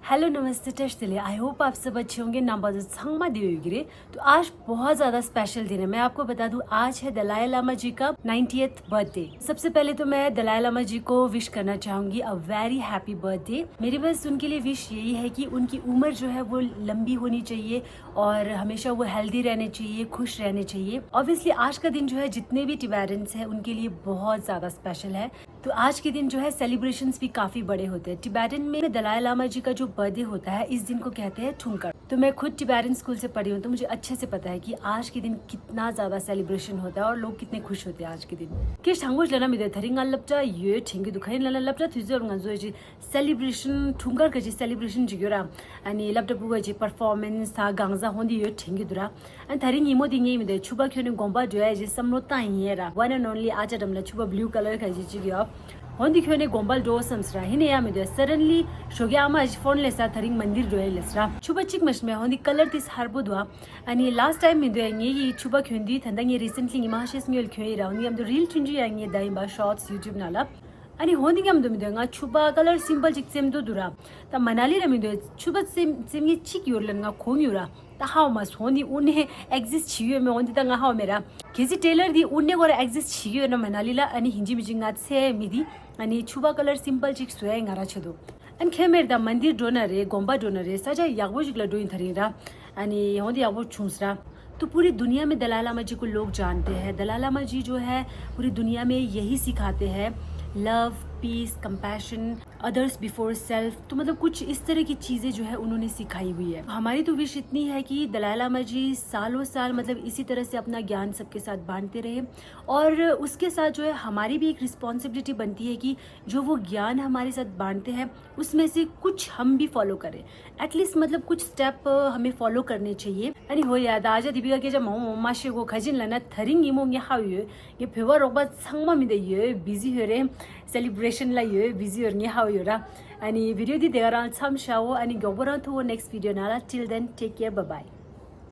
Hello नमस्ते टेस्टले I hope आप सब अच्छे होंगे नंबर संगमा दियोगिरे। तो आज बहुत ज़्यादा स्पेशल दिन है। मैं आपको बता दूं आज है दलाई लामा जी का 90th बर्थडे। सबसे पहले तो मैं दलाई लामा जी को विश करना चाहूंगी अ वेरी हैप्पी बर्थडे। मेरी बस उनके लिए विश यही है कि उनकी उम्र जो है वो लंबी होनी चाहिए और हमेशा वो हेल्दी रहने चाहिए, खुश रहने चाहिए। ऑब्वियसली आज का दिन जो है जितने भी टिबेटन्स हैं उनके लिए बहुत ज़्यादा स्पेशल है। तो आज के दिन जो है सेलिब्रेशंस भी काफी बड़े होते हैं। टिबेटन में दलाई लामा जी का जो बर्थडे होता है इस दिन को कहते हैं ठुंकर। तो मैं खुद टिबेटन स्कूल से पढ़ी हूँ तो मुझे अच्छे से पता है कि आज के दिन कितना ज्यादा सेलिब्रेशन होता है और लोग कितने खुश होते हैं आज के दिन। कि सांगोज लना मिदे थरिंगा लपटा ये ठिंगी दुखाइन लना लपटा थुजर ngंजो जी सेलिब्रेशन ठुंकर का जी सेलिब्रेशन जिगोरा अनि लपटा बुगा जी परफॉर्मेंस था गांगजा होंदी ये ठिंगी दुरा अनि थरिंग इमो दिंगे मिदे छुबा ख्योने गोंबा जो है जी समनो ताइएरा वन एंड ओनली आज डमला छुबा ब्लू कलर का जी जिगियो होंदी ख्योने गोंबल दो समसरा हिने या मिदे सडनली शोग्या आमा फोन लेसा थरिंग मंदिर जोय लेसरा छुबा चिक मश में होंदी कलर दिस हरबुदवा अनि लास्ट टाइम मिदे ये छुबा ख्योंदी थंदंग ये रिसेंटली इमाशेस मिल ख्योइरा होंदी हम दो रील चुंजी आंगे दाइबा शॉर्ट्स यूट्यूब नाला अनि होंदी हम दो मिदे nga छुबा कलर सिंपल चिक सेम दो दुरा ता मनाली रे मिदे छुबा सेम ये चिक योरलंगा खोंगयुरा ता हाउ मस होंदी उन्हें एग्जिस्ट छियो में होंदी ता हाउ मेरा केजी टेलर दी उन्हें गोरा एग्जिस्ट छियो न मनाली ला अनि हिंजी मिजिंगा से मिदी अनि छुबा कलर सिंपल चिक सोया ngara छदो अन खेमेर दा मंदिर डोनर रे गोंबा डोनर रे सजा यागो जिगला डोइन थरीरा अनि होंदी यागो छुसरा। तो पूरी दुनिया में दलाई लामा जी को लोग जानते हैं। दलाई लामा जी जो है पूरी दुनिया में यही सिखाते हैं, love, peace, compassion, others before self. तो मतलब कुछ इस तरह की चीजें जो है उन्होंने सिखाई हुई है। हमारी तो विश इतनी है कि दलाई लामा जी सालों साल मतलब इसी तरह से अपना ज्ञान सबके साथ बांटते रहे और उसके साथ जो है हमारी भी एक रिस्पॉन्सिबिलिटी बनती है कि जो वो ज्ञान हमारे साथ बांटते हैं उसमें से कुछ हम भी फॉलो करें। एटलीस्ट मतलब कुछ स्टेप हमें फॉलो करने चाहिए। अनि हो याद आजा दीपिका के जब माशे को खजिन लना थरिंग इमो ये फेवर रोबा संगमा मिदे ये बिजी हो रे सेलिब्रेशन ला ये बिजी और नी हाउ योरा अनि भिडियो दी देगारा छम शाओ अनि गोबरा तो नेक्स्ट वीडियो नाला till then take care bye bye.